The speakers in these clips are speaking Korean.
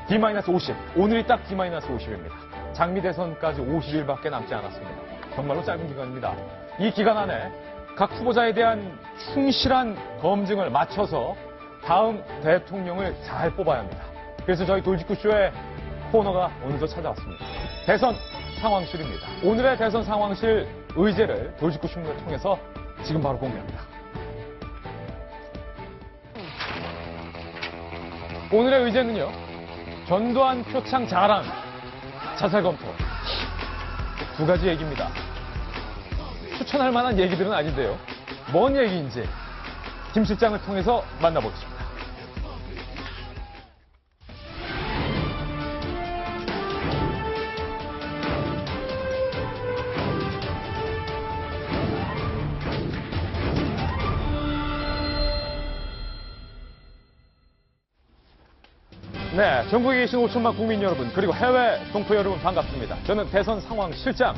D-50. 오늘이 딱 D-50입니다. 장미 대선까지 50일밖에 남지 않았습니다. 정말로 짧은 기간입니다. 이 기간 안에 각 후보자에 대한 충실한 검증을 마쳐서 다음 대통령을 잘 뽑아야 합니다. 그래서 저희 돌직구쇼의 코너가 오늘도 찾아왔습니다. 대선 상황실입니다. 오늘의 대선 상황실 의제를 돌직구 신문을 통해서 지금 바로 공개합니다. 오늘의 의제는요, 전두환 표창 자랑, 자살 검토. 두 가지 얘기입니다. 추천할 만한 얘기들은 아닌데요. 뭔 얘기인지 김 실장을 통해서 만나보겠습니다. 네, 전국에 계신 5천만 국민 여러분, 그리고 해외 동포 여러분 반갑습니다. 저는 대선 상황 실장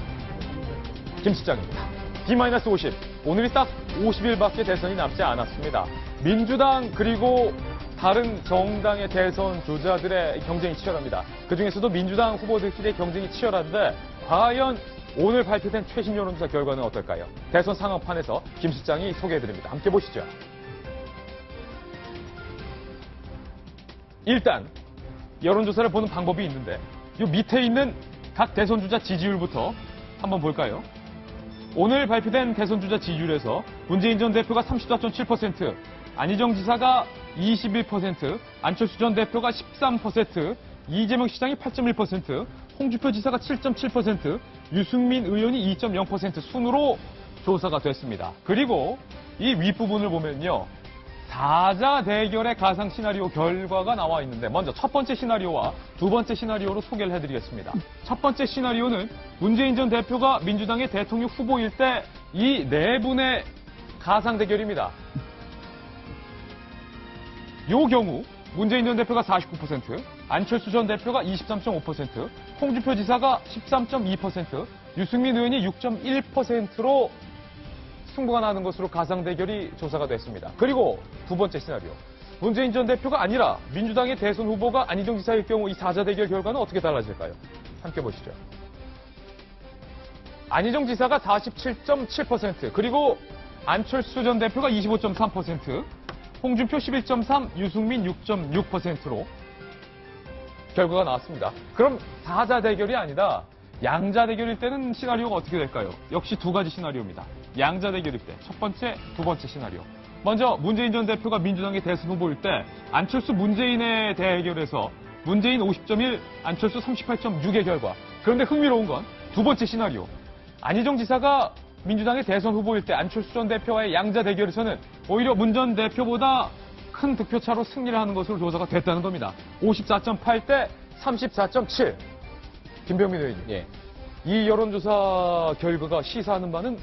김 실장입니다. D-50. 오늘이 딱 50일밖에 대선이 남지 않았습니다. 민주당 그리고 다른 정당의 대선 주자들의 경쟁이 치열합니다. 그중에서도 민주당 후보들끼리의 경쟁이 치열한데 과연 오늘 발표된 최신 여론조사 결과는 어떨까요? 대선 상황판에서 김 실장이 소개해드립니다. 함께 보시죠. 일단 여론조사를 보는 방법이 있는데 이 밑에 있는 각 대선주자 지지율부터 한번 볼까요? 오늘 발표된 대선주자 지지율에서 문재인 전 대표가 34.7%, 안희정 지사가 21%, 안철수 전 대표가 13%, 이재명 시장이 8.1%, 홍준표 지사가 7.7%, 유승민 의원이 2.0% 순으로 조사가 됐습니다. 그리고 이 윗부분을 보면요. 4자 대결의 가상 시나리오 결과가 나와 있는데 먼저 첫 번째 시나리오와 두 번째 시나리오로 소개를 해드리겠습니다. 첫 번째 시나리오는 문재인 전 대표가 민주당의 대통령 후보일 때 이 네 분의 가상 대결입니다. 요 경우 문재인 전 대표가 49%, 안철수 전 대표가 23.5%, 홍준표 지사가 13.2%, 유승민 의원이 6.1%로 승부가 나는 것으로 가상 대결이 조사가 됐습니다. 그리고 두 번째 시나리오. 문재인 전 대표가 아니라 민주당의 대선 후보가 안희정 지사일 경우 이 4자 대결 결과는 어떻게 달라질까요? 함께 보시죠. 안희정 지사가 47.7%, 그리고 안철수 전 대표가 25.3%, 홍준표 11.3%, 유승민 6.6%로 결과가 나왔습니다. 그럼 4자 대결이 아니다. 양자 대결일 때는 시나리오가 어떻게 될까요? 역시 두 가지 시나리오입니다. 양자 대결일 때 첫 번째, 두 번째 시나리오. 먼저 문재인 전 대표가 민주당의 대선 후보일 때 안철수 문재인의 대결에서 문재인 50.1, 안철수 38.6의 결과. 그런데 흥미로운 건 두 번째 시나리오. 안희정 지사가 민주당의 대선 후보일 때 안철수 전 대표와의 양자 대결에서는 오히려 문 전 대표보다 큰 득표차로 승리를 하는 것으로 조사가 됐다는 겁니다. 54.8 대 34.7. 김병민 의원님. 예. 이 여론조사 결과가 시사하는 바는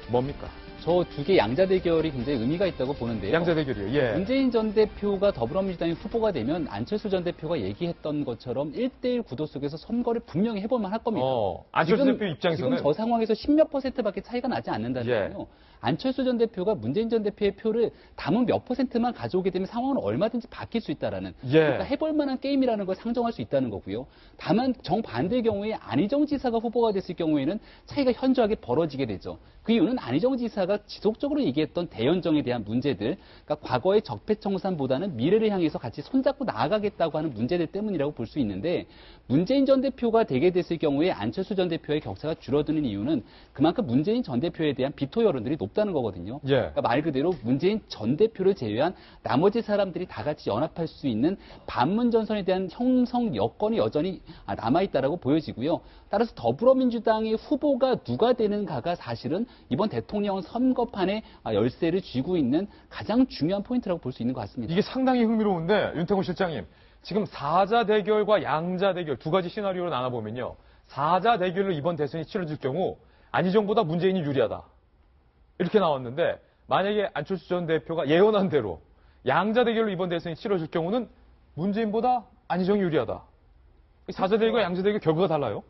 뭡니까? 저 두 개 양자 대결이 굉장히 의미가 있다고 보는데요. 양자 대결이요. 예. 문재인 전 대표가 더불어민주당의 후보가 되면 안철수 전 대표가 얘기했던 것처럼 1대1 구도 속에서 선거를 분명히 해볼만 할 겁니다. 안철수 대표 입장에서는 지금 저 상황에서 10몇 %밖에 차이가 나지 않는다는 거예요. 안철수 전 대표가 문재인 전 대표의 표를 담은 몇 %만 가져오게 되면 상황은 얼마든지 바뀔 수 있다라는 그러니까 해볼 만한 게임이라는 걸 상정할 수 있다는 거고요. 다만 정반대의 경우에 안희정 지사가 후보가 됐을 경우에는 차이가 현저하게 벌어지게 되죠. 그 이유는 안희정 지사가 지속적으로 얘기했던 대연정에 대한 문제들, 그러니까 과거의 적폐청산보다는 미래를 향해서 같이 손잡고 나아가겠다고 하는 문제들 때문이라고 볼 수 있는데 문재인 전 대표가 되게 됐을 경우에 안철수 전 대표의 격차가 줄어드는 이유는 그만큼 문재인 전 대표에 대한 비토 여론들이 높다는 거거든요. 그러니까 말 그대로 문재인 전 대표를 제외한 나머지 사람들이 다 같이 연합할 수 있는 반문 전선에 대한 형성 여건이 여전히 남아있다라고 보여지고요. 따라서 더불어민주당의 후보가 누가 되는가가 사실은 이번 대통령 선거판의 열쇠를 쥐고 있는 가장 중요한 포인트라고 볼 수 있는 것 같습니다. 이게 상당히 흥미로운데 윤태곤 실장님, 지금 4자 대결과 양자 대결 두 가지 시나리오로 나눠보면요. 4자 대결로 이번 대선이 치러질 경우 안희정보다 문재인이 유리하다. 이렇게 나왔는데 만약에 안철수 전 대표가 예언한 대로 양자 대결로 이번 대선이 치러질 경우는 문재인보다 안희정이 유리하다. 4자 대결과 양자 대결 결과가 달라요?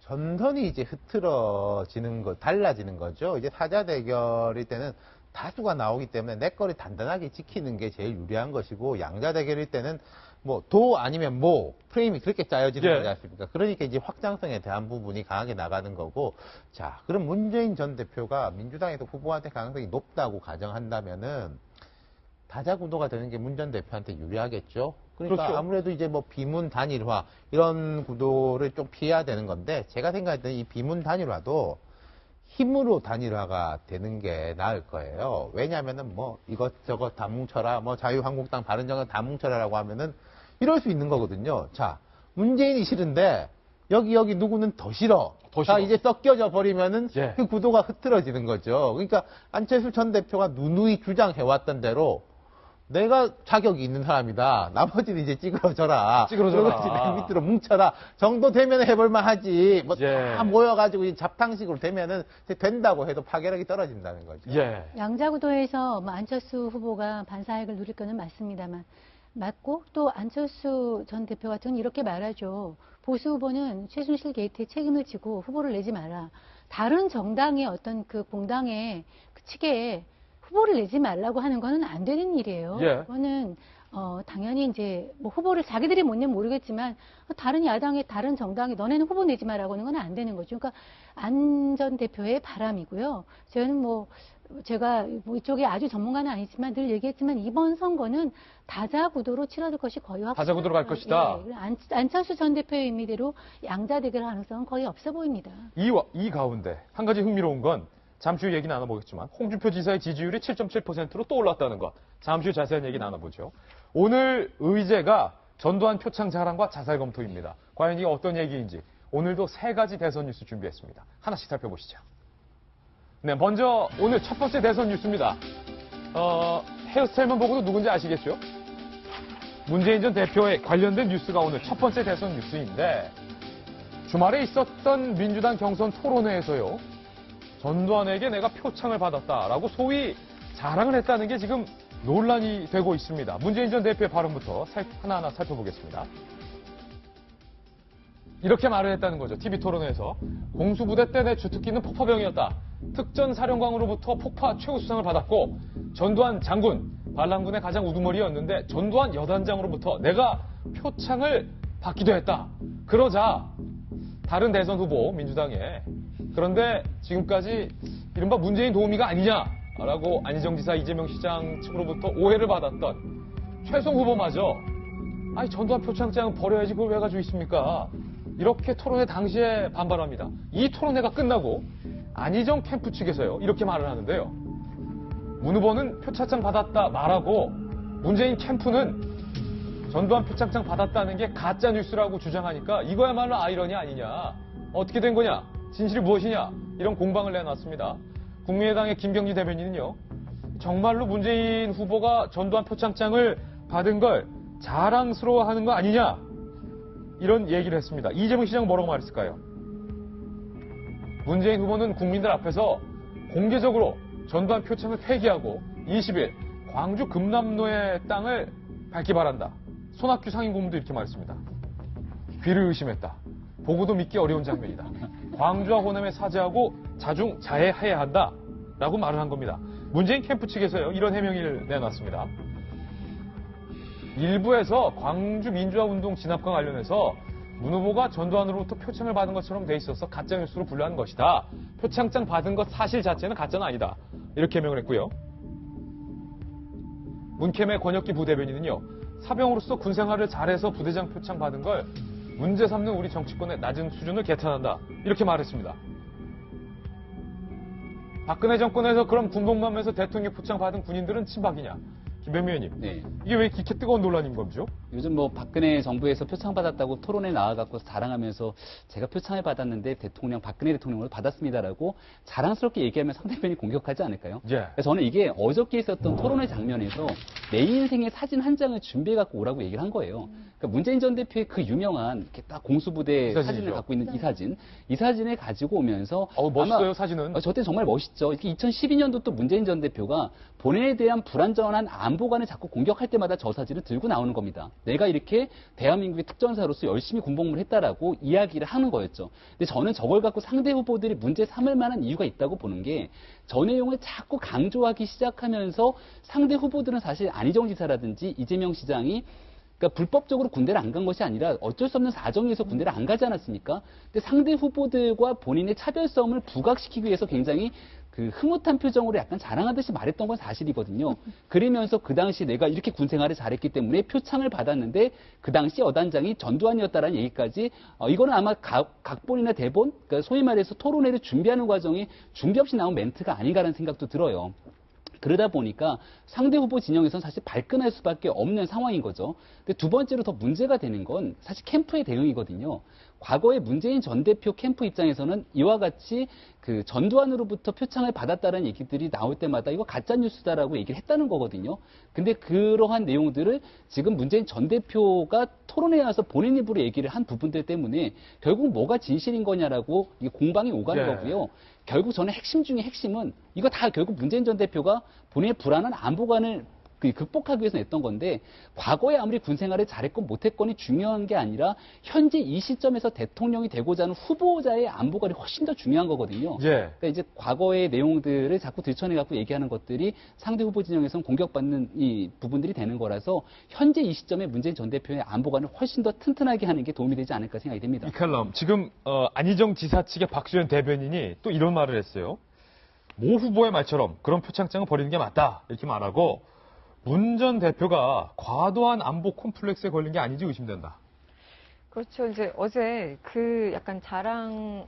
전선이 이제 흐트러지는 거, 달라지는 거죠. 이제 4자 대결일 때는 다수가 나오기 때문에 내 거를 단단하게 지키는 게 제일 유리한 것이고, 양자 대결일 때는 뭐 도 아니면 모 프레임이 그렇게 짜여지는 예. 거지 않습니까? 그러니까 이제 확장성에 대한 부분이 강하게 나가는 거고, 자, 그럼 문재인 전 대표가 민주당에서 후보가 될 가능성이 높다고 가정한다면은 다자 구도가 되는 게 문 전 대표한테 유리하겠죠. 그러니까 그렇죠. 아무래도 이제 뭐 비문 단일화 이런 구도를 좀 피해야 되는 건데, 제가 생각할 때는 이 비문 단일화도 힘으로 단일화가 되는 게 나을 거예요. 왜냐하면은 뭐 이것저것 다 뭉쳐라, 뭐 자유한국당, 바른정당 다 뭉쳐라라고 하면은 이럴 수 있는 거거든요. 자, 문재인이 싫은데 여기 누구는 더 싫어. 더 자, 싫어. 이제 섞여져 버리면은 예. 그 구도가 흐트러지는 거죠. 그러니까 안철수 전 대표가 누누이 주장해왔던 대로 내가 자격이 있는 사람이다. 나머지는 이제 찌그러져라. 찌그러져라. 그리고 맨 밑으로 뭉쳐라. 정도 되면 해볼만 하지. 뭐 예. 다 모여가지고 이 잡탕식으로 되면은 이제 된다고 해도 파괴력이 떨어진다는 거죠. 예. 양자구도에서 뭐 안철수 후보가 반사익을 누릴 거는 맞습니다만, 맞고 또 안철수 전 대표 같은 경우는 이렇게 말하죠. 보수 후보는 최순실 게이트에 책임을 지고 후보를 내지 마라. 다른 정당의 어떤 그 공당의 그 측에 후보를 내지 말라고 하는 거는 안 되는 일이에요. 예. 그거는 당연히 이제 뭐 후보를 자기들이 못 내면 모르겠지만 다른 야당의 다른 정당이 너네는 후보 내지 마라고 하는 건 안 되는 거죠. 그러니까 안 전 대표의 바람이고요. 저는 제가 이쪽에 아주 전문가는 아니지만 늘 얘기했지만 이번 선거는 다자 구도로 치러질 것이 거의 확실합니다. 다자 구도로 갈 것이다. 예, 안철수 전 대표의 의미대로 양자 대결 가능성은 거의 없어 보입니다. 이 가운데 한 가지 흥미로운 건 잠시 후 얘기 나눠보겠지만 홍준표 지사의 지지율이 7.7%로 또 올랐다는 것. 잠시 후 자세한 얘기 나눠보죠. 오늘 의제가 전두환 표창 자랑과 자살 검토입니다. 과연 이게 어떤 얘기인지 오늘도 세 가지 대선 뉴스 준비했습니다. 하나씩 살펴보시죠. 네, 먼저 오늘 첫 번째 대선 뉴스입니다. 헤어스타일만 보고도 누군지 아시겠죠? 문재인 전 대표에 관련된 뉴스가 오늘 첫 번째 대선 뉴스인데 주말에 있었던 민주당 경선 토론회에서요. 전두환에게 내가 표창을 받았다라고 소위 자랑을 했다는 게 지금 논란이 되고 있습니다. 문재인 전 대표의 발언부터 하나하나 살펴보겠습니다. 이렇게 말을 했다는 거죠. TV 토론회에서. 공수부대 때 내 주특기는 폭파병이었다. 특전사령관으로부터 폭파 최우수상을 받았고 전두환 장군, 반란군의 가장 우두머리였는데 전두환 여단장으로부터 내가 표창을 받기도 했다. 그러자 다른 대선 후보 민주당에 그런데 지금까지 이른바 문재인 도우미가 아니냐라고 안희정 지사, 이재명 시장 측으로부터 오해를 받았던 최송 후보마저 아니 전두환 표창장은 버려야지 그걸 왜 가지고 있습니까? 이렇게 토론회 당시에 반발합니다. 이 토론회가 끝나고 안희정 캠프 측에서요 이렇게 말을 하는데요. 문 후보는 표창장 받았다 말하고 문재인 캠프는 전두환 표창장 받았다는 게 가짜 뉴스라고 주장하니까 이거야말로 아이러니 아니냐. 어떻게 된 거냐? 진실이 무엇이냐? 이런 공방을 내놨습니다. 국민의당의 김경지 대변인은요. 정말로 문재인 후보가 전두환 표창장을 받은 걸 자랑스러워하는 거 아니냐? 이런 얘기를 했습니다. 이재명 시장은 뭐라고 말했을까요? 문재인 후보는 국민들 앞에서 공개적으로 전두환 표창을 폐기하고 20일 광주 금남로의 땅을 밟기 바란다. 손학규 상임고문도 이렇게 말했습니다. 귀를 의심했다. 보고도 믿기 어려운 장면이다. 광주와 호남에 사죄하고 자중자애해야 한다. 라고 말을 한 겁니다. 문재인 캠프 측에서요 이런 해명을 내놨습니다. 일부에서 광주 민주화운동 진압과 관련해서 문 후보가 전두환으로부터 표창을 받은 것처럼 돼 있어서 가짜뉴스로 분류하는 것이다. 표창장 받은 것 사실 자체는 가짜는 아니다. 이렇게 해명을 했고요. 문캠의 권혁기 부대변인은요. 사병으로서 군생활을 잘해서 부대장 표창 받은 걸 문제 삼는 우리 정치권의 낮은 수준을 개탄한다. 이렇게 말했습니다. 박근혜 정권에서 그럼 군복무하면서 대통령 표창 받은 군인들은 친박이냐? 김병미 의원님, 네. 이게 왜 이렇게 뜨거운 논란인 거죠? 요즘 뭐 박근혜 정부에서 표창 받았다고 토론에 나와갖고 자랑하면서 제가 표창을 받았는데 박근혜 대통령으로 받았습니다라고 자랑스럽게 얘기하면 상대편이 공격하지 않을까요? 예. 그래서 저는 이게 어저께 있었던 토론회 장면에서 내 인생의 사진 한 장을 준비해갖고 오라고 얘기를 한 거예요. 그러니까 문재인 전 대표의 그 유명한 이렇게 딱 공수부대 사진을 갖고 있는 이 사진을 가지고 오면서 멋있어요, 사진은. 저때 정말 멋있죠. 2012년도 또 문재인 전 대표가 본인에 대한 불완전한 안보관을 자꾸 공격할 때마다 저 사진을 들고 나오는 겁니다. 내가 이렇게 대한민국의 특전사로서 열심히 군복무를 했다라고 이야기를 하는 거였죠. 근데 저는 저걸 갖고 상대 후보들이 문제 삼을 만한 이유가 있다고 보는 게 저 내용을 자꾸 강조하기 시작하면서 상대 후보들은 사실 안희정 지사라든지 이재명 시장이 그러니까 불법적으로 군대를 안 간 것이 아니라 어쩔 수 없는 사정에서 군대를 안 가지 않았습니까? 근데 상대 후보들과 본인의 차별성을 부각시키기 위해서 굉장히 그 흐뭇한 표정으로 약간 자랑하듯이 말했던 건 사실이거든요. 그러면서 그 당시 내가 이렇게 군 생활을 잘했기 때문에 표창을 받았는데 그 당시 여단장이 전두환이었다라는 얘기까지 이거는 아마 각본이나 대본, 그러니까 소위 말해서 토론회를 준비하는 과정에 준비 없이 나온 멘트가 아닌가라는 생각도 들어요. 그러다 보니까 상대 후보 진영에서는 사실 발끈할 수밖에 없는 상황인 거죠. 근데 두 번째로 더 문제가 되는 건 사실 캠프의 대응이거든요. 과거에 문재인 전 대표 캠프 입장에서는 이와 같이 그 전두환으로부터 표창을 받았다는 얘기들이 나올 때마다 이거 가짜뉴스다라고 얘기를 했다는 거거든요. 근데 그러한 내용들을 지금 문재인 전 대표가 토론회에 와서 본인 입으로 얘기를 한 부분들 때문에 결국 뭐가 진실인 거냐라고 이게 공방이 오가는 거고요. 결국 저는 핵심 중에 핵심은 이거 다 결국 문재인 전 대표가 본인의 불안한 안보관을 극복하기 위해서 냈던 건데 과거에 아무리 군 생활을 잘했건 못했건이 중요한 게 아니라 현재 이 시점에서 대통령이 되고자 하는 후보자의 안보관이 훨씬 더 중요한 거거든요. 그러니까 이제 과거의 내용들을 자꾸 들춰내갖고 얘기하는 것들이 상대 후보 진영에서는 공격받는 이 부분들이 되는 거라서 현재 이 시점에 문재인 전 대표의 안보관을 훨씬 더 튼튼하게 하는 게 도움이 되지 않을까 생각이 됩니다. 이 칼럼 지금 안희정 지사 측의 박수현 대변인이 또 이런 말을 했어요. 모 후보의 말처럼 그런 표창장을 버리는 게 맞다 이렇게 말하고 문 전 대표가 과도한 안보 콤플렉스에 걸린 게 아닌지 의심된다. 그렇죠. 이제 어제 그 약간 자랑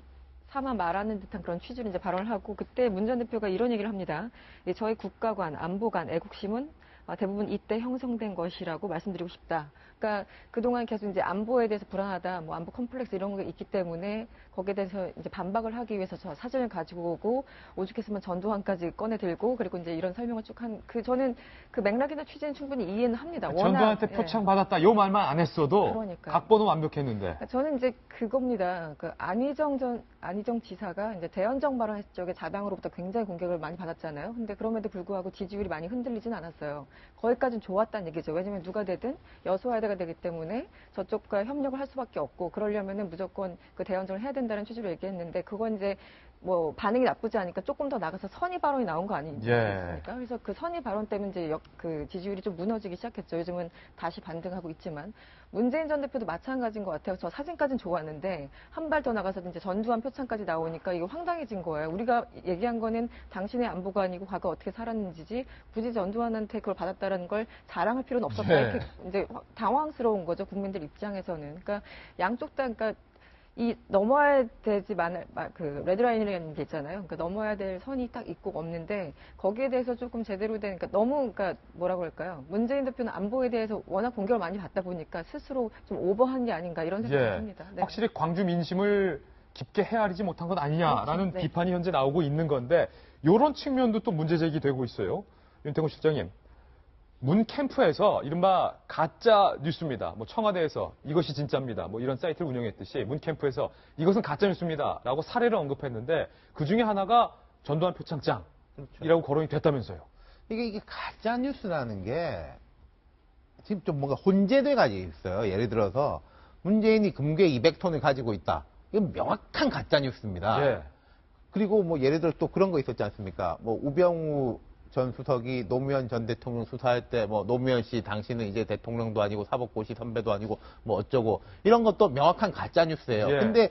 삼아 말하는 듯한 그런 취지로 이제 발언을 하고 그때 문 전 대표가 이런 얘기를 합니다. 저희 국가관, 안보관, 애국심은 대부분 이때 형성된 것이라고 말씀드리고 싶다. 그러니까 그동안 계속 이제 안보에 대해서 불안하다, 뭐 안보 컴플렉스 이런 게 있기 때문에 거기에 대해서 이제 반박을 하기 위해서 저 사진을 가지고 오고 오죽했으면 전두환까지 꺼내 들고 그리고 이제 이런 설명을 쭉 한 저는 그 맥락이나 취지는 충분히 이해는 합니다. 전두환한테 표창 받았다 요 말만 안 했어도 그러니까요. 각본은 완벽했는데. 그러니까 저는 이제 그겁니다. 그 안희정 지사가 이제 대연정 발언했을 적에 자당으로부터 굉장히 공격을 많이 받았잖아요. 근데 그럼에도 불구하고 지지율이 많이 흔들리진 않았어요. 거기까지는 좋았다는 얘기죠. 왜냐면 누가 되든 여소야대가 되기 때문에 저쪽과 협력을 할 수밖에 없고 그러려면은 무조건 그 대연정을 해야 된다는 취지로 얘기했는데 그건 이제 뭐 반응이 나쁘지 않으니까 조금 더 나가서 선의 발언이 나온 거 아니겠습니까? 그래서 그 선의 발언 때문에 이제 그 지지율이 좀 무너지기 시작했죠. 요즘은 다시 반등하고 있지만 문재인 전 대표도 마찬가지인 것 같아요. 저 사진까지는 좋았는데 한 발 더 나가서 이제 전두환 표창까지 나오니까 이거 황당해진 거예요. 우리가 얘기한 거는 당신의 안보관이고 과거 어떻게 살았는지지 굳이 전두환한테 그걸 받았다라는 걸 자랑할 필요는 없었다. 이렇게 이제 당황스러운 거죠. 국민들 입장에서는. 그러니까 양쪽 다 그러니까 이 넘어야 되지만 그 레드라인이라는 게 있잖아요. 그러니까 넘어야 될 선이 딱 있고 없는데 거기에 대해서 조금 제대로 된 그러니까 너무 그러니까 뭐라고 할까요? 문재인 대표는 안보에 대해서 워낙 공격을 많이 받다 보니까 스스로 좀 오버한 게 아닌가 이런 생각이 듭니다. 네. 확실히 광주 민심을 깊게 헤아리지 못한 것 아니냐라는 그렇죠. 네. 비판이 현재 나오고 있는 건데 이런 측면도 또 문제 제기되고 있어요. 윤태곤 실장님. 문 캠프에서 이른바 가짜 뉴스입니다. 뭐 청와대에서 이것이 진짜입니다. 뭐 이런 사이트를 운영했듯이 문 캠프에서 이것은 가짜 뉴스입니다. 라고 사례를 언급했는데 그 중에 하나가 전두환 표창장이라고 거론이 됐다면서요. 이게 가짜 뉴스라는 게 지금 좀 뭔가 혼재돼 가지고 있어요. 예를 들어서 문재인이 금괴 200톤을 가지고 있다. 이건 명확한 가짜 뉴스입니다. 그리고 뭐 예를 들어 또 그런 거 있었지 않습니까? 뭐 우병우 전 수석이 노무현 전 대통령 수사할 때 뭐 노무현 씨 당신은 이제 대통령도 아니고 사법고시 선배도 아니고 뭐 어쩌고 이런 것도 명확한 가짜 뉴스예요. 근데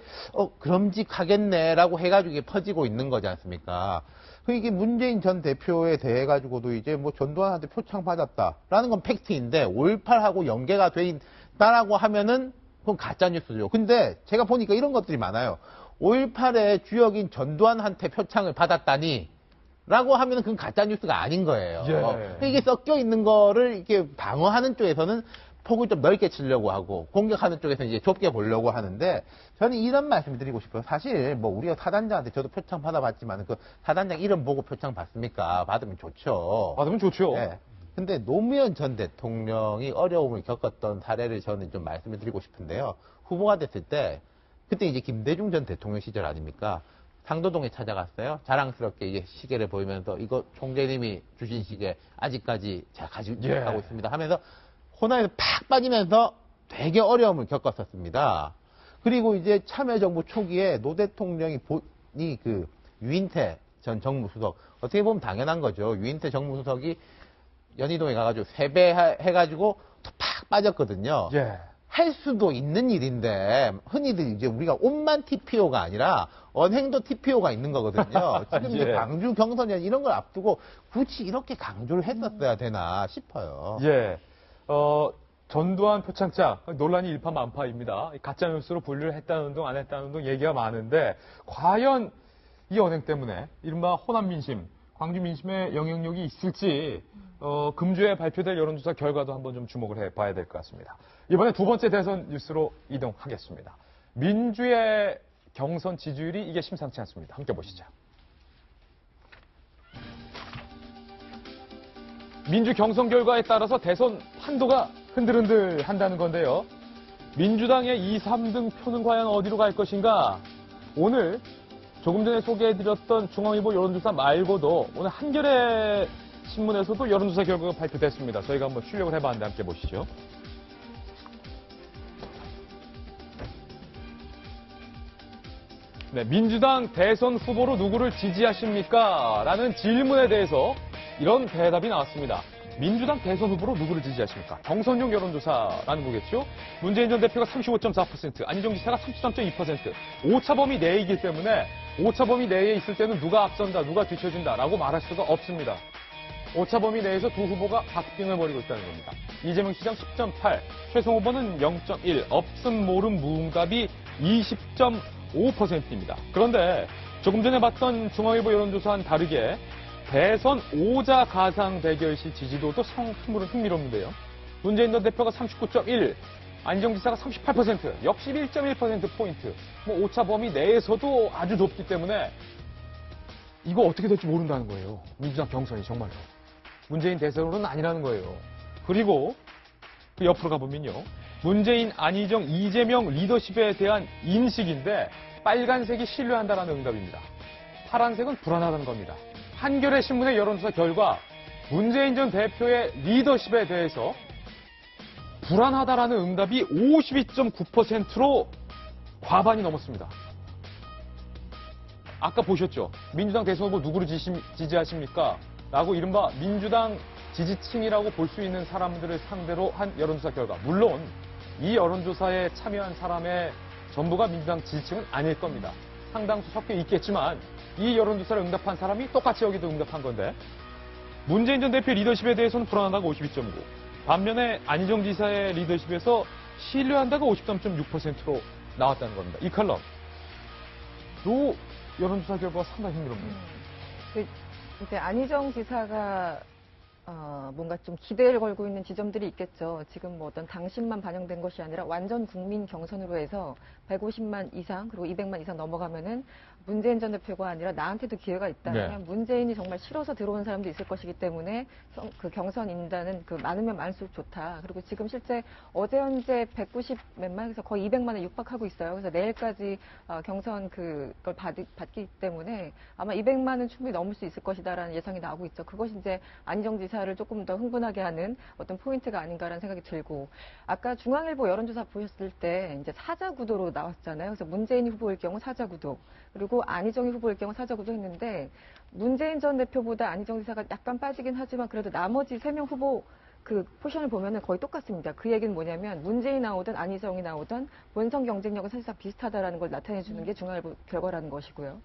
그럼직하겠네라고 해가지고 이게 퍼지고 있는 거지 않습니까? 그 이게 문재인 전 대표에 대해 가지고도 이제 뭐 전두환한테 표창 받았다라는 건 팩트인데 5.18하고 연계가 돼 있다라고 하면은 그건 가짜 뉴스죠. 근데 제가 보니까 이런 것들이 많아요. 5.18의 주역인 전두환한테 표창을 받았다니. 라고 하면 그건 가짜뉴스가 아닌 거예요. 이게 섞여 있는 거를 이렇게 방어하는 쪽에서는 폭을 좀 넓게 치려고 하고 공격하는 쪽에서는 이제 좁게 보려고 하는데 저는 이런 말씀을 드리고 싶어요. 사실 뭐 우리가 사단장한테 저도 표창 받아봤지만 그 사단장 이름 보고 표창 받습니까? 받으면 좋죠. 받으면 좋죠. 네. 근데 노무현 전 대통령이 어려움을 겪었던 사례를 저는 좀 말씀을 드리고 싶은데요. 후보가 됐을 때 그때 이제 김대중 전 대통령 시절 아닙니까? 상도동에 찾아갔어요. 자랑스럽게 이게 시계를 보이면서 이거 총재님이 주신 시계 아직까지 제가 가지고 있습니다 하면서 호남에서 팍 빠지면서 되게 어려움을 겪었었습니다. 그리고 이제 참여정부 초기에 노 대통령이 그 유인태 전 정무수석 어떻게 보면 당연한 거죠. 유인태 정무수석이 연희동에 가가지고 세배해가지고 팍 빠졌거든요. 예. 할 수도 있는 일인데 흔히들 이제 우리가 옷만 TPO가 아니라 언행도 TPO가 있는 거거든요. 지금 이제 예. 광주 경선이 이런 걸 앞두고 굳이 이렇게 강조를 했었어야 되나 싶어요. 예. 전두환 표창장 논란이 일파만파입니다. 가짜뉴스로 분류를 했다는 운동 안 했다는 운동 얘기가 많은데 과연 이 언행 때문에 이른바 호남 민심, 광주 민심에 영향력이 있을지 금주에 발표될 여론조사 결과도 한번 좀 주목을 해봐야 될 것 같습니다. 이번에 두 번째 대선 뉴스로 이동하겠습니다. 민주의 경선 지지율이 이게 심상치 않습니다. 함께 보시죠. 민주 경선 결과에 따라서 대선 판도가 흔들흔들 한다는 건데요. 민주당의 2, 3등 표는 과연 어디로 갈 것인가? 오늘 조금 전에 소개해드렸던 중앙일보 여론조사 말고도 오늘 한겨레 신문에서도 여론조사 결과가 발표됐습니다. 저희가 한번 출력을 해봤는데 함께 보시죠. 네, 민주당 대선 후보로 누구를 지지하십니까? 라는 질문에 대해서 이런 대답이 나왔습니다. 민주당 대선 후보로 누구를 지지하십니까? 경선용 여론조사라는 거겠죠? 문재인 전 대표가 35.4%, 안희정 지사가 33.2%, 오차범위 내이기 때문에 오차범위 내에 있을 때는 누가 앞선다, 누가 뒤처진다라고 말할 수가 없습니다. 오차범위 내에서 두 후보가 박빙을 벌이고 있다는 겁니다. 이재명 시장 10.8, 최성 후보는 0.1, 없음 모름 무응답이 20.5%입니다. 그런데 조금 전에 봤던 중앙일보 여론조사와는 다르게 대선 5자 가상 대결 시 지지도도 흥미롭는데요. 문재인 전 대표가 39.1, 안희정 지사가 38%, 역시 1.1%포인트. 오차 범위 내에서도 아주 높기 때문에 이거 어떻게 될지 모른다는 거예요. 민주당 경선이 정말로. 문재인 대선으로는 아니라는 거예요. 그리고 그 옆으로 가보면요. 문재인, 안희정, 이재명 리더십에 대한 인식인데 빨간색이 신뢰한다라는 응답입니다. 파란색은 불안하다는 겁니다. 한겨레 신문의 여론조사 결과 문재인 전 대표의 리더십에 대해서 불안하다라는 응답이 52.9%로 과반이 넘었습니다. 아까 보셨죠? 민주당 대선 후보 누구를 지지하십니까? 라고 이른바 민주당 지지층이라고 볼 수 있는 사람들을 상대로 한 여론조사 결과. 물론 이 여론조사에 참여한 사람의 전부가 민주당 지지층은 아닐 겁니다. 상당수 섞여 있겠지만 이 여론조사를 응답한 사람이 똑같이 여기도 응답한 건데 문재인 전 대표의 리더십에 대해서는 불안하다가 52.9, 반면에 안희정 지사의 리더십에서 신뢰한다가 53.6%로 나왔다는 겁니다. 이 칼럼. 요 여론조사 결과가 상당히 흥미롭네요. 이제 안희정 지사가 뭔가 좀 기대를 걸고 있는 지점들이 있겠죠. 지금 뭐 어떤 당심만 반영된 것이 아니라 완전 국민 경선으로 해서 150만 이상 그리고 200만 이상 넘어가면은 문재인 전 대표가 아니라 나한테도 기회가 있다면 문재인이 정말 싫어서 들어온 사람도 있을 것이기 때문에 그 경선 인단은 많으면 많을수록 좋다. 그리고 지금 실제 어제 현재 190 몇만에서 거의 200만에 육박하고 있어요. 그래서 내일까지 경선 그걸 받기 때문에 아마 200만은 충분히 넘을 수 있을 것이다라는 예상이 나오고 있죠. 그것이 이제 안희정 지사를 조금 더 흥분하게 하는 어떤 포인트가 아닌가라는 생각이 들고, 아까 중앙일보 여론조사 보셨을 때 이제 사자 구도로 나왔잖아요. 그래서 문재인 후보일 경우 사자 구도, 그리고 안희정 후보일 경우 사자 구도 했는데 문재인 전 대표보다 안희정 지사가 약간 빠지긴 하지만 그래도 나머지 3명 후보 그 포션을 보면은 거의 똑같습니다. 그 얘기는 뭐냐면 문재인이 나오든 안희정이 나오든 본선 경쟁력은 사실상 비슷하다라는 걸 나타내 주는 게 중앙일보 결과라는 것이고요.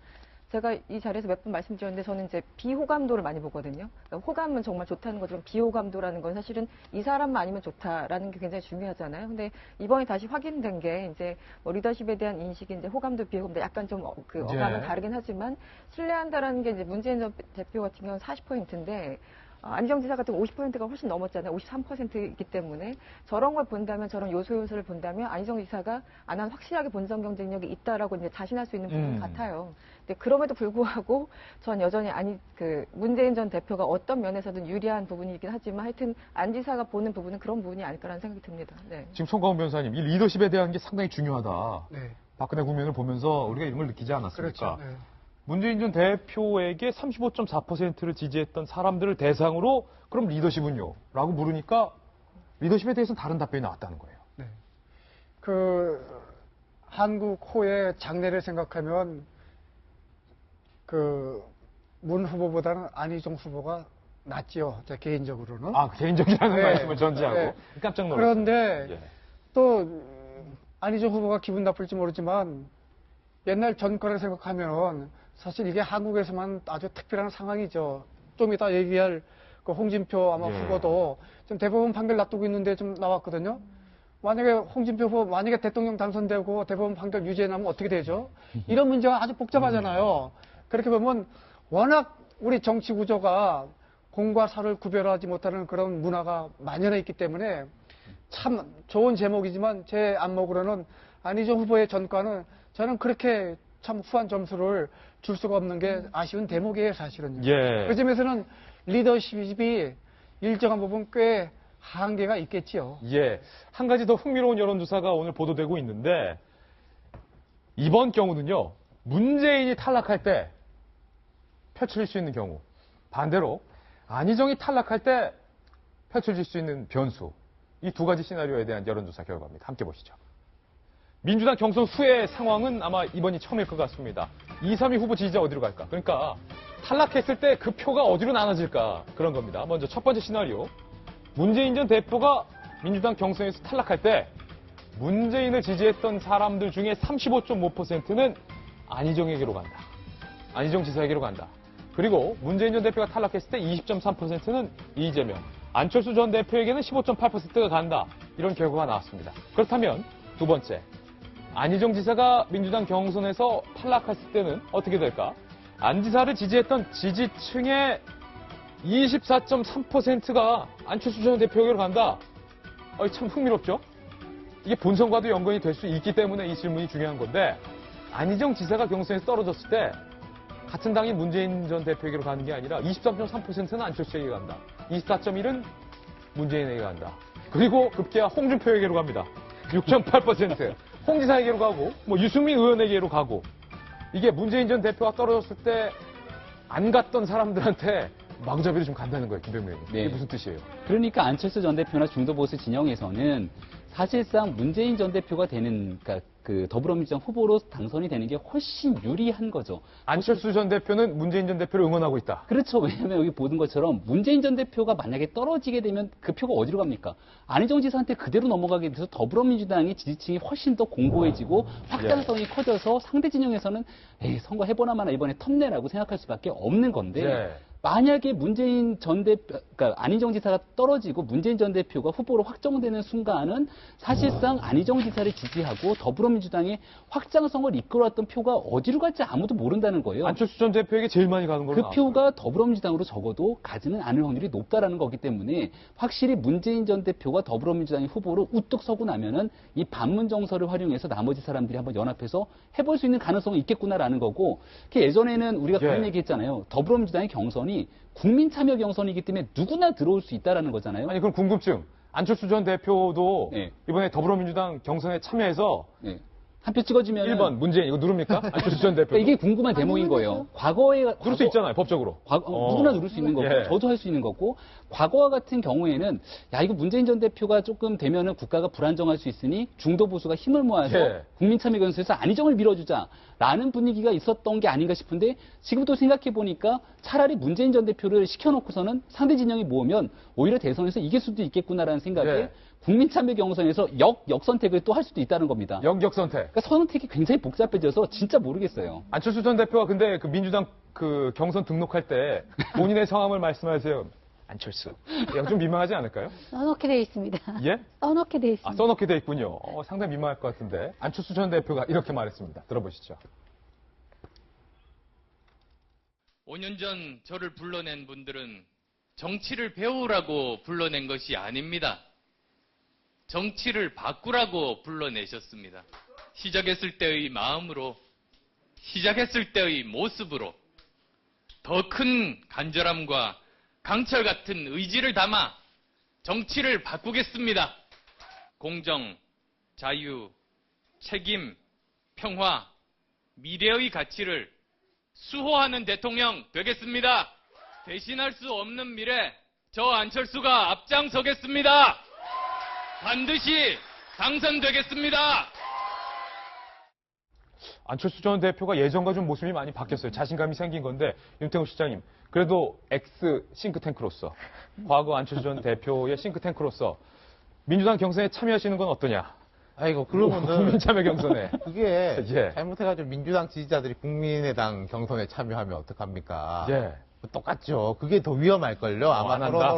제가 이 자리에서 몇 번 말씀드렸는데 저는 이제 비호감도를 많이 보거든요. 그러니까 호감은 정말 좋다는 거지만 비호감도라는 건 사실은 이 사람만 아니면 좋다라는 게 굉장히 중요하잖아요. 근데 이번에 다시 확인된 게 이제 뭐 리더십에 대한 인식이 이제 호감도 비호감도 약간 좀 어감은 다르긴 하지만 신뢰한다라는 게 이제 문재인 전 대표 같은 경우는 40%인데 안희정 지사 같은 50%가 훨씬 넘었잖아요. 53%이기 때문에 저런 걸 본다면, 저런 요소를 본다면 안희정 지사가 난 확실하게 본선 경쟁력이 있다라고 이제 자신할 수 있는 부분 같아요. 근데 그럼에도 불구하고 전 여전히 문재인 전 대표가 어떤 면에서든 유리한 부분이긴 하지만 하여튼 안 지사가 보는 부분은 그런 부분이 아닐까라는 생각이 듭니다. 네. 지금 송가훈 변호사님, 이 리더십에 대한 게 상당히 중요하다. 네. 박근혜 국면을 보면서 우리가 이런 걸 느끼지 않았습니까? 그렇죠. 네. 문재인 전 대표에게 35.4%를 지지했던 사람들을 대상으로 그럼 리더십은요? 라고 물으니까 리더십에 대해서는 다른 답변이 나왔다는 거예요. 네. 한국호의 장래를 생각하면 문 후보보다는 안희정 후보가 낫죠. 제 개인적으로는. 아, 개인적이라는 네. 말씀을 전제하고 네. 깜짝 놀랐어요. 그런데 예. 또 안희정 후보가 기분 나쁠지 모르지만 옛날 전권을 생각하면 사실 이게 한국에서만 아주 특별한 상황이죠. 좀 이따 얘기할 그 홍준표 아마 예. 후보도 지금 대법원 판결 놔두고 있는데 좀 나왔거든요. 만약에 홍준표 후보 만약에 대통령 당선되고 대법원 판결 유죄나면 어떻게 되죠? 이런 문제가 아주 복잡하잖아요. 그렇게 보면 워낙 우리 정치 구조가 공과 사를 구별하지 못하는 그런 문화가 만연해 있기 때문에 참 좋은 제목이지만 제 안목으로는 안희정 후보의 전과는 저는 그렇게 참 후한 점수를 줄 수가 없는 게 아쉬운 대목이에요, 사실은요. 예. 그 점에서는 리더십이 일정한 부분 꽤 한계가 있겠지요. 예. 한 가지 더 흥미로운 여론조사가 오늘 보도되고 있는데, 이번 경우는요, 문재인이 탈락할 때 펼쳐질 수 있는 경우, 반대로 안희정이 탈락할 때 펼쳐질 수 있는 변수, 이 두 가지 시나리오에 대한 여론조사 결과입니다. 함께 보시죠. 민주당 경선 후의 상황은 아마 이번이 처음일 것 같습니다. 2, 3위 후보 지지자 어디로 갈까? 그러니까 탈락했을 때 그 표가 어디로 나눠질까? 그런 겁니다. 먼저 첫 번째 시나리오. 문재인 전 대표가 민주당 경선에서 탈락할 때 문재인을 지지했던 사람들 중에 35.5%는 안희정에게로 간다. 안희정 지사에게로 간다. 그리고 문재인 전 대표가 탈락했을 때 20.3%는 이재명, 안철수 전 대표에게는 15.8%가 간다. 이런 결과가 나왔습니다. 그렇다면 두 번째, 안희정 지사가 민주당 경선에서 탈락했을 때는 어떻게 될까? 안 지사를 지지했던 지지층의 24.3%가 안철수 전 대표에게로 간다. 참 흥미롭죠? 이게 본선과도 연관이 될 수 있기 때문에 이 질문이 중요한 건데, 안희정 지사가 경선에서 떨어졌을 때 같은 당이 문재인 전 대표에게로 가는 게 아니라 23.3%는 안철수에게 간다. 24.1은 문재인에게 간다. 그리고 급기야 홍준표에게로 갑니다. 6.8%. 홍 지사에게로 가고, 유승민 의원에게로 가고. 이게 문재인 전 대표가 떨어졌을 때 안 갔던 사람들한테 마구잡이로 좀 간다는 거예요, 김병민 의원님. 네. 이게 무슨 뜻이에요? 그러니까 안철수 전 대표나 중도보수 진영에서는 사실상 문재인 전 대표가 되는, 그러니까 그 더불어민주당 후보로 당선이 되는 게 훨씬 유리한 거죠. 안철수 전 대표는 문재인 전 대표를 응원하고 있다. 그렇죠. 왜냐하면 여기 보는 것처럼 문재인 전 대표가 만약에 떨어지게 되면 그 표가 어디로 갑니까? 안희정 지사한테 그대로 넘어가게 돼서 더불어민주당의 지지층이 훨씬 더 공고해지고 확장성이 커져서 상대 진영에서는 에이, 선거 해보나 마나 이번에 텀내라고 생각할 수밖에 없는 건데 예. 만약에 문재인 전 대표, 그러니까 안희정 지사가 떨어지고 문재인 전 대표가 후보로 확정되는 순간은 사실상 안희정 지사를 지지하고 더불어민주당의 확장성을 이끌어왔던 표가 어디로 갈지 아무도 모른다는 거예요. 안철수 전 대표에게 제일 많이 가는 걸로 그 나왔어요. 표가 더불어민주당으로 적어도 가지는 않을 확률이 높다라는 거기 때문에 확실히 문재인 전 대표가 더불어민주당의 후보로 우뚝 서고 나면은 이 반문 정서를 활용해서 나머지 사람들이 한번 연합해서 해볼 수 있는 가능성이 있겠구나라는 거고, 예전에는 우리가 그런 예. 얘기했잖아요. 더불어민주당의 경선이 국민 참여 경선이기 때문에 누구나 들어올 수 있다라는 거잖아요. 아니, 그럼 궁금증. 안철수 전 대표도 네. 이번에 더불어민주당 경선에 참여해서 네. 한 표 찍어주면 1번 문재인 이거 누릅니까? 안철수 전 대표. 이게 궁금한 대목인 거예요. 과거에 누를 수 있잖아요, 법적으로. 누구나 누를 수 있는 거고, 예. 저도 할 수 있는 거고, 과거와 같은 경우에는 야 이거 문재인 전 대표가 조금 되면은 국가가 불안정할 수 있으니 중도 보수가 힘을 모아서 예. 국민참여경선에서 안희정을 밀어주자라는 분위기가 있었던 게 아닌가 싶은데 지금 또 생각해 보니까 차라리 문재인 전 대표를 시켜놓고서는 상대 진영이 모으면 오히려 대선에서 이길 수도 있겠구나라는 생각에 예. 국민참여 경선에서 역선택을 또 할 수도 있다는 겁니다. 영역 선택. 그러니까 선택이 굉장히 복잡해져서 진짜 모르겠어요. 안철수 전 대표가 근데 그 민주당 그 경선 등록할 때 본인의 성함을 말씀하세요. 안철수. 이거 좀 민망하지 않을까요? 써놓게 돼 있습니다. 예? 써놓게 돼 있습니다. 써놓게 돼 있군요. 상당히 민망할 것 같은데. 안철수 전 대표가 이렇게 말했습니다. 들어보시죠. 5년 전 저를 불러낸 분들은 정치를 배우라고 불러낸 것이 아닙니다. 정치를 바꾸라고 불러내셨습니다. 시작했을 때의 마음으로, 시작했을 때의 모습으로 더 큰 간절함과 강철 같은 의지를 담아 정치를 바꾸겠습니다. 공정, 자유, 책임, 평화, 미래의 가치를 수호하는 대통령 되겠습니다. 대신할 수 없는 미래, 저 안철수가 앞장서겠습니다. 반드시 당선되겠습니다. 안철수 전 대표가 예전과 좀 모습이 많이 바뀌었어요. 자신감이 생긴 건데 윤태호 시장님 그래도 엑스 싱크탱크로서 과거 안철수 전 대표의 싱크탱크로서 민주당 경선에 참여하시는 건 어떠냐? 아이고 그러면은 국민 참여 경선에 그게 예. 잘못해가지고 민주당 지지자들이 국민의당 경선에 참여하면 어떡합니까? 예. 똑같죠. 그게 더 위험할걸요. 아마 안 한다?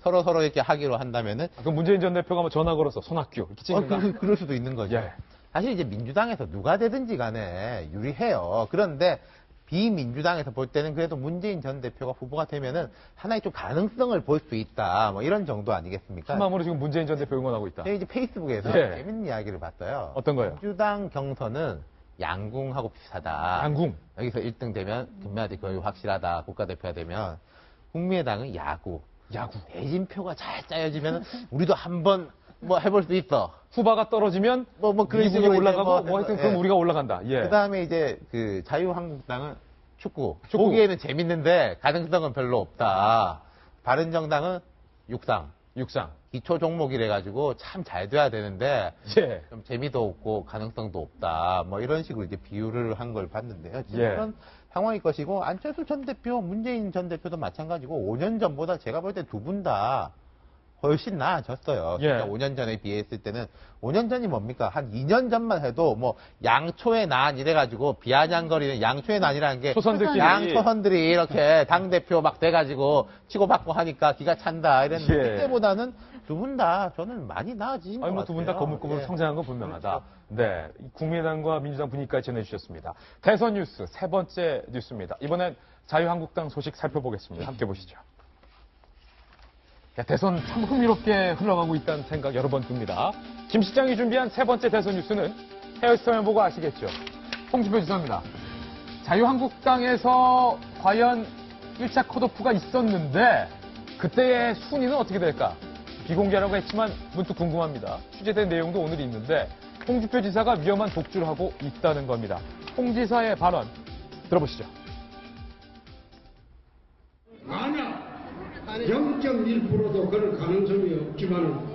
서로 이렇게 하기로 한다면은. 그럼 문재인 전 대표가 뭐 전화 걸어서 손학규 이렇게 찍는다. 그럴 수도 있는 거죠. 예. 사실 이제 민주당에서 누가 되든지 간에 유리해요. 그런데 비민주당에서 볼 때는 그래도 문재인 전 대표가 후보가 되면은 하나의 좀 가능성을 볼 수 있다. 뭐 이런 정도 아니겠습니까? 한마음으로 지금 문재인 전 대표 응원하고 있다. 제가 이제 페이스북에서 예. 재밌는 이야기를 봤어요. 어떤 거요? 민주당 경선은 양궁하고 비슷하다. 양궁. 여기서 1등 되면 금메달이 거의 확실하다. 국가대표가 되면 국민의당은 야구. 대진표가 잘 짜여지면 우리도 한번 뭐 해볼 수 있어. 후바가 떨어지면 뭐 그런 미국이 식으로 올라가고 이제 뭐 하여튼 그럼 예. 우리가 올라간다. 예. 그다음에 이제 그 자유한국당은 축구. 보기에는 재밌는데 가능성은 별로 없다. 바른정당은 육상. 기초 종목이래 가지고 참 잘 돼야 되는데 예. 좀 재미도 없고 가능성도 없다. 뭐 이런 식으로 이제 비유를 한 걸 봤는데요. 지금 예. 그런 상황일 것이고 안철수 전 대표, 문재인 전 대표도 마찬가지고 5년 전보다 제가 볼 때 두 분 다 훨씬 나아졌어요. 예. 진짜 5년 전에 비했을 때는 5년 전이 뭡니까? 한 2년 전만 해도 뭐 양초의 난 이래가지고 비아냥거리는 양초의 난이라는 게 초선들끼리 양초선들이 이렇게 당 대표 막 돼가지고 치고받고 하니까 기가 찬다 이랬는데 예. 그때보다는 두 분 다 저는 많이 나아진 것 아니 같아요. 뭐 두 분 다 거물거물 예. 성장한 건 분명하다. 네, 국민의당과 민주당 분위기까지 전해주셨습니다. 대선 뉴스 세 번째 뉴스입니다. 이번엔 자유한국당 소식 살펴보겠습니다. 함께 보시죠. 야, 대선 참 흥미롭게 흘러가고 있다는 생각 여러 번 듭니다. 김 시장이 준비한 세 번째 대선 뉴스는 헤어스타일 보고 아시겠죠? 홍준표 지사입니다. 자유한국당에서 과연 1차 컷오프가 있었는데 그때의 순위는 어떻게 될까? 비공개라고 했지만 문득 궁금합니다. 취재된 내용도 오늘 있는데 홍준표 지사가 위험한 독주를 하고 있다는 겁니다. 홍 지사의 발언 들어보시죠. 만약 0.1%도 그럴 가능성이 없지만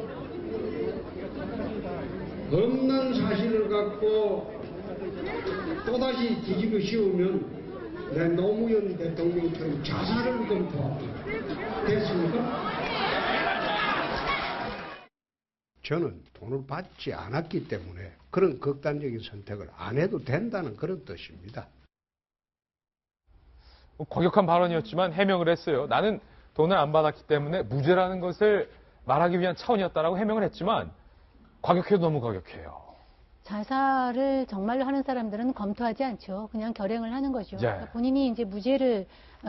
없는 사실을 갖고 또다시 뒤집어 씌우면 내 노무현 대통령처럼 자살을 검토하고 됐습니까? 저는 돈을 받지 않았기 때문에 그런 극단적인 선택을 안 해도 된다는 그런 뜻입니다. 과격한 발언이었지만 해명을 했어요. 나는 돈을 안 받았기 때문에 무죄라는 것을 말하기 위한 차원이었다라고 해명을 했지만 과격해도 너무 과격해요. 자살을 정말로 하는 사람들은 검토하지 않죠. 그냥 결행을 하는 거죠. 예. 그러니까 본인이 이제 무죄를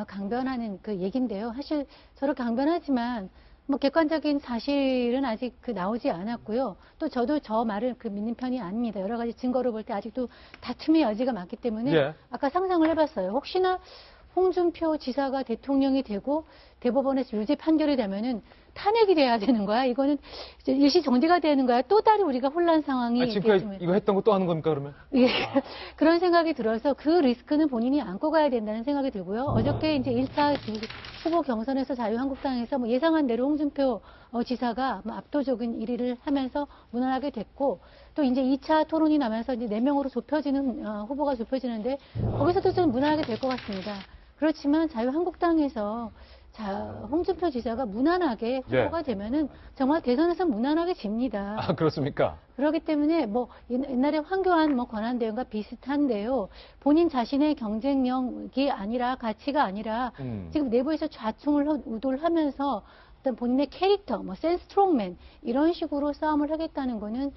강변하는 그 얘기인데요. 사실 저렇게 강변하지만 뭐 객관적인 사실은 아직 나오지 않았고요. 또 저도 저 말을 믿는 편이 아닙니다. 여러 가지 증거로 볼 때 아직도 다툼의 여지가 많기 때문에 예. 아까 상상을 해봤어요. 혹시나 홍준표 지사가 대통령이 되고 대법원에서 유죄 판결이 되면은 탄핵이 돼야 되는 거야. 이거는 이제 일시 정지가 되는 거야. 또 다른 우리가 혼란 상황이 지금까지 있겠지만. 이거 했던 거 또 하는 겁니까 그러면? 예. 그런 생각이 들어서 그 리스크는 본인이 안고 가야 된다는 생각이 들고요. 어저께 이제 1차 후보 경선에서 자유한국당에서 뭐 예상한 대로 홍준표 지사가 뭐 압도적인 1위를 하면서 무난하게 됐고 또 이제 2차 토론이 나면서 이제 4명으로 좁혀지는 후보가 좁혀지는데 거기서도 좀 무난하게 될 것 같습니다. 그렇지만 자유한국당에서 홍준표 지사가 무난하게 후보가 되면은 정말 대선에서 무난하게 집니다. 아, 그렇습니까? 그렇기 때문에 뭐 옛날에 황교안 권한대행과 비슷한데요. 본인 자신의 경쟁력이 아니라 가치가 아니라 지금 내부에서 좌충을 우돌 하면서 어떤 본인의 캐릭터, 뭐 센스트롱맨 이런 식으로 싸움을 하겠다는 거는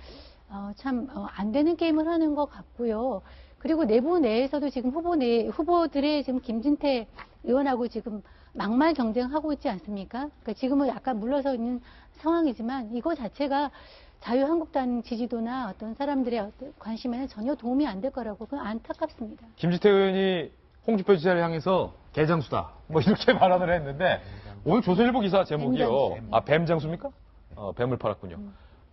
참 안 되는 게임을 하는 것 같고요. 그리고 내부 내에서도 지금 후보들의 지금 김진태 의원하고 지금 막말 경쟁하고 있지 않습니까? 그러니까 지금은 약간 물러서 있는 상황이지만 이거 자체가 자유한국당 지지도나 어떤 사람들의 어떤 관심에는 전혀 도움이 안 될 거라고 그건 안타깝습니다. 김지태 의원이 홍준표 지사를 향해서 개장수다 뭐 이렇게 발언을 했는데 오늘 조선일보 기사 제목이요. 뱀장수입니까? 뱀을 팔았군요.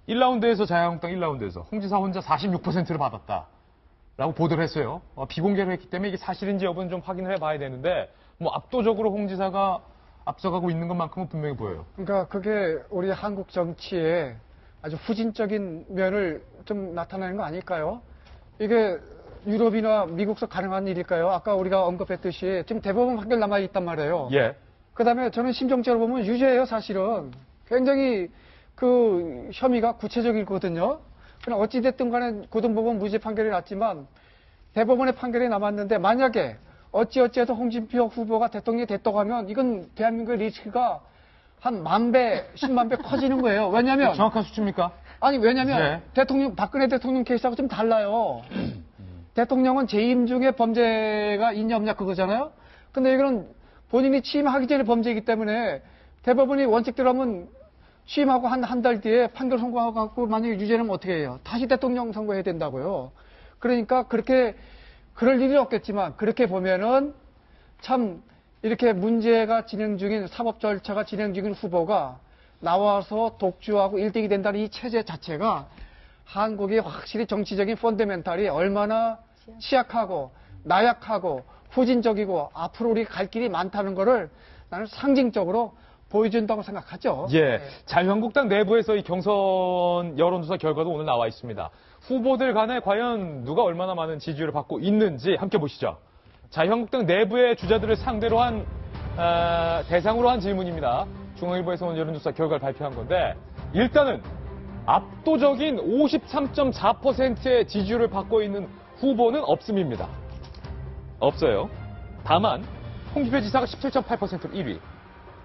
1라운드에서 자유한국당 1라운드에서 홍 지사 혼자 46%를 받았다. 라고 보도를 했어요. 비공개로 했기 때문에 이게 사실인지 여부는 좀 확인을 해봐야 되는데 뭐 압도적으로 홍 지사가 앞서가고 있는 것만큼은 분명히 보여요. 그러니까 그게 우리 한국 정치의 아주 후진적인 면을 좀 나타내는 거 아닐까요? 이게 유럽이나 미국서 가능한 일일까요? 아까 우리가 언급했듯이 지금 대법원 판결 남아 있단 말이에요. 예. 그다음에 저는 심정죄로 보면 유죄예요, 사실은. 굉장히 그 혐의가 구체적이거든요. 그러나 어찌됐든 간에 고등법원 무죄 판결이 났지만 대법원의 판결이 남았는데 만약에 어찌어찌해서 홍준표 후보가 대통령이 됐다고 하면 이건 대한민국의 리스크가 한 10,000배, 100,000배 커지는 거예요. 왜냐면 정확한 수치입니까? 아니 왜냐면 네. 박근혜 대통령 케이스하고 좀 달라요. 대통령은 재임 중에 범죄가 있냐 없냐 그거잖아요. 근데 이거는 본인이 취임하기 전에 범죄이기 때문에 대법원이 원칙대로 하면 취임하고 한 달 뒤에 판결 선고하고 만약에 유죄는 어떻게 해요? 다시 대통령 선거해야 된다고요. 그러니까 그렇게 그럴 일이 없겠지만 그렇게 보면은 참 이렇게 문제가 진행 중인 사법 절차가 진행 중인 후보가 나와서 독주하고 1등이 된다는 이 체제 자체가 한국이 확실히 정치적인 펀더멘탈이 얼마나 취약하고 나약하고 후진적이고 앞으로 우리 갈 길이 많다는 거를 나는 상징적으로 보여준다고 생각하죠. 예. 자유한국당 내부에서 이 경선 여론조사 결과도 오늘 나와 있습니다. 후보들 간에 과연 누가 얼마나 많은 지지율을 받고 있는지 함께 보시죠. 자유한국당 내부의 주자들을 상대로 한 대상으로 한 질문입니다. 중앙일보에서 오늘 여론조사 결과를 발표한 건데 일단은 압도적인 53.4%의 지지율을 받고 있는 후보는 없음입니다. 없어요. 다만 홍준표 지사가 17.8%로 1위,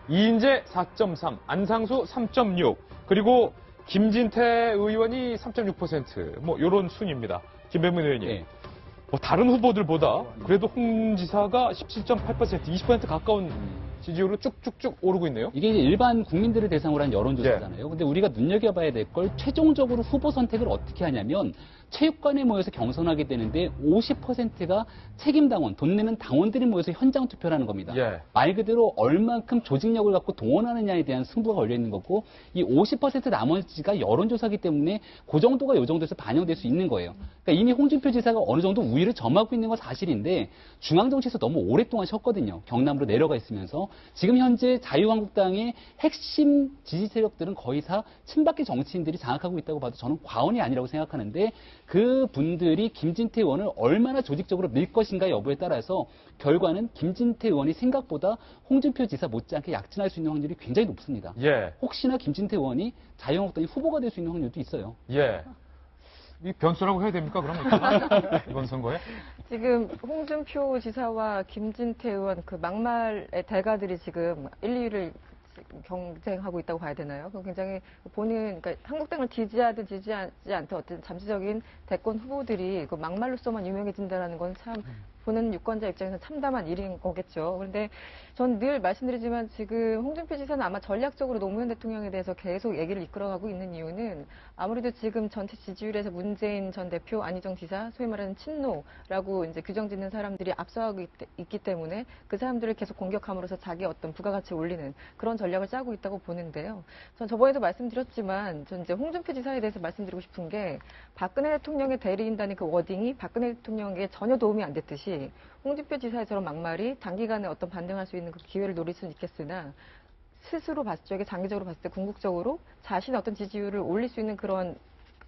이인재 4.3, 안상수 3.6, 그리고 김진태 의원이 3.6%, 뭐 이런 순입니다. 김병민 의원님. 네. 뭐 다른 후보들보다 그래도 홍 지사가 17.8%, 20% 가까운 지지율로 쭉쭉쭉 오르고 있네요. 이게 이제 일반 국민들을 대상으로 한 여론조사잖아요. 근데 우리가 눈여겨봐야 될 걸 최종적으로 후보 선택을 어떻게 하냐면 체육관에 모여서 경선하게 되는데 50%가 책임당원, 돈 내는 당원들이 모여서 현장 투표를 하는 겁니다. 예. 말 그대로 얼만큼 조직력을 갖고 동원하느냐에 대한 승부가 걸려있는 거고 이 50% 나머지가 여론조사기 때문에 그 정도가 이 정도에서 반영될 수 있는 거예요. 그러니까 이미 홍준표 지사가 어느 정도 우위를 점하고 있는 건 사실인데 중앙정치에서 너무 오랫동안 쉬었거든요. 경남으로 내려가 있으면서 지금 현재 자유한국당의 핵심 지지 세력들은 거의 다 친박계 정치인들이 장악하고 있다고 봐도 저는 과언이 아니라고 생각하는데 그 분들이 김진태 의원을 얼마나 조직적으로 밀 것인가 여부에 따라서 결과는 김진태 의원이 생각보다 홍준표 지사 못지않게 약진할 수 있는 확률이 굉장히 높습니다. 예. 혹시나 김진태 의원이 자유한국당의 후보가 될 수 있는 확률도 있어요. 예. 이 변수라고 해야 됩니까, 그러면? 이번 선거에? 지금 홍준표 지사와 김진태 의원 그 막말의 대가들이 지금 1, 2위를 경쟁하고 있다고 봐야 되나요? 그럼 굉장히 본인, 그러니까 한국당을 지지하든 지지하지 않든 어떤 잠시적인 대권 후보들이 그 막말로서만 유명해진다는 건 참 보는 유권자 입장에서 참담한 일인 거겠죠. 그런데 전 늘 말씀드리지만 지금 홍준표 지사는 아마 전략적으로 노무현 대통령에 대해서 계속 얘기를 이끌어가고 있는 이유는 아무래도 지금 전체 지지율에서 문재인 전 대표, 안희정 지사, 소위 말하는 친노라고 이제 규정짓는 사람들이 앞서가고 있기 때문에 그 사람들을 계속 공격함으로써 자기 어떤 부가가치를 올리는 그런 전략을 짜고 있다고 보는데요. 전 저번에도 말씀드렸지만 전 이제 홍준표 지사에 대해서 말씀드리고 싶은 게 박근혜 대통령의 대리인단의 그 워딩이 박근혜 대통령에게 전혀 도움이 안 됐듯이 홍준표 지사의 저런 막말이 단기간에 어떤 반등할 수 있는 그 기회를 노릴 수는 있겠으나 스스로 봤을 적에 장기적으로 봤을 때 궁극적으로 자신의 어떤 지지율을 올릴 수 있는 그런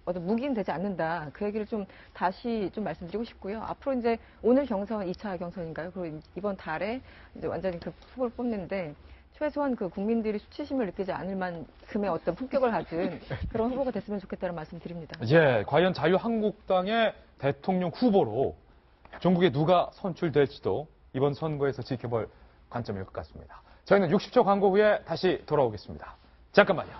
어떤 무기는 되지 않는다. 그 얘기를 좀 다시 좀 말씀드리고 싶고요. 앞으로 이제 오늘 경선 2차 경선인가요? 그리고 이번 달에 이제 완전히 그 후보를 뽑는데 최소한 그 국민들이 수치심을 느끼지 않을 만큼의 어떤 품격을 가진 그런 후보가 됐으면 좋겠다는 말씀 드립니다. 예. 과연 자유한국당의 대통령 후보로 전국에 누가 선출될지도 이번 선거에서 지켜볼 관점일 것 같습니다. 저희는 60초 광고 후에 다시 돌아오겠습니다. 잠깐만요.